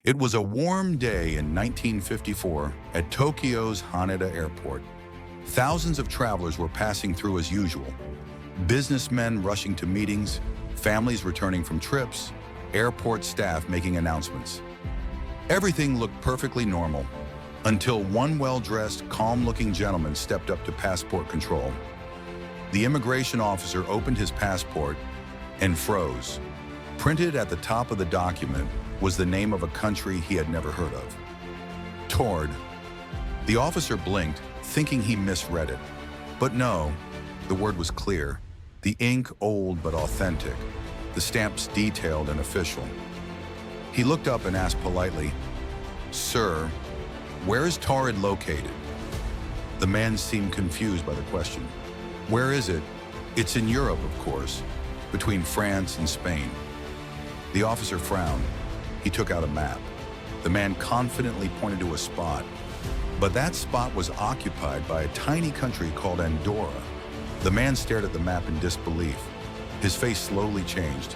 It was a warm day in 1954 at Tokyo's Haneda Airport. Thousands of travelers were passing through as usual. Businessmen rushing to meetings, families returning from trips, airport staff making announcements. Everything looked perfectly normal until one well-dressed, calm-looking gentleman stepped up to passport control. The immigration officer opened his passport and froze. Printed at the top of the document was the name of a country he had never heard of. Taured. The officer blinked, thinking he misread it. But no, the word was clear. The ink old but authentic. The stamps detailed and official. He looked up and asked politely, "Sir, where is Taured located?" The man seemed confused by the question. "Where is it?" "It's in Europe, of course, between France and Spain." The officer frowned. He took out a map. The man confidently pointed to a spot, but that spot was occupied by a tiny country called Andorra. The man stared at the map in disbelief. His face slowly changed.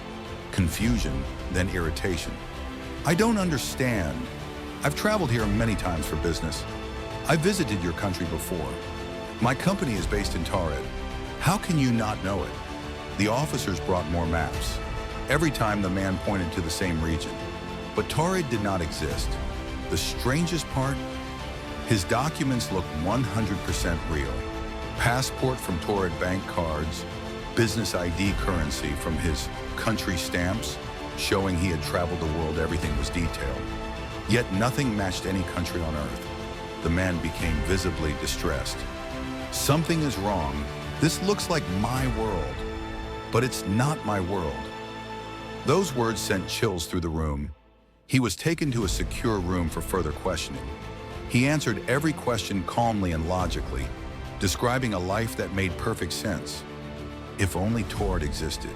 Confusion, then irritation. "I don't understand. I've traveled here many times for business. I visited your country before. My company is based in Taured. How can you not know it?" The officers brought more maps. Every time the man pointed to the same region. But Taured did not exist. The strangest part? His documents looked 100% real. Passport from Taured bank cards, business ID currency from his country stamps, showing he had traveled the world, everything was detailed. Yet nothing matched any country on earth. The man became visibly distressed. "Something is wrong. This looks like my world, but it's not my world." Those words sent chills through the room. He was taken to a secure room for further questioning. He answered every question calmly and logically, describing a life that made perfect sense. If only Taured existed.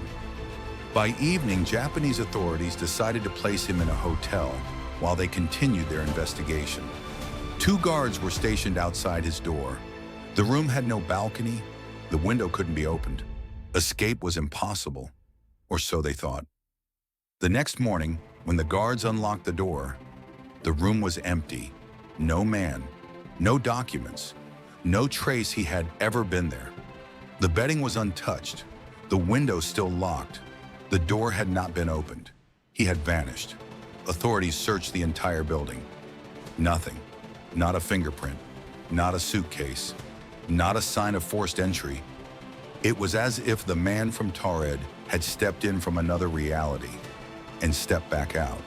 By evening, Japanese authorities decided to place him in a hotel while they continued their investigation. 2 guards were stationed outside his door. The room had no balcony. The window couldn't be opened. Escape was impossible, or so they thought. The next morning, when the guards unlocked the door, the room was empty. No man, no documents, no trace he had ever been there. The bedding was untouched, the window still locked. The door had not been opened. He had vanished. Authorities searched the entire building. Nothing. Not a fingerprint, not a suitcase, not a sign of forced entry. It was as if the man from Taured had stepped in from another reality and stepped back out.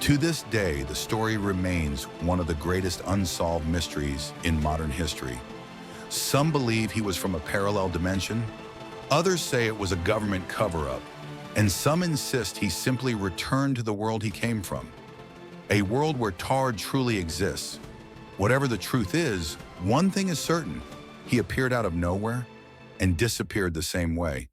To this day, the story remains one of the greatest unsolved mysteries in modern history. Some believe he was from a parallel dimension. Others say it was a government cover-up. And some insist he simply returned to the world he came from. A world where Taured truly exists. Whatever the truth is, one thing is certain. He appeared out of nowhere and disappeared the same way.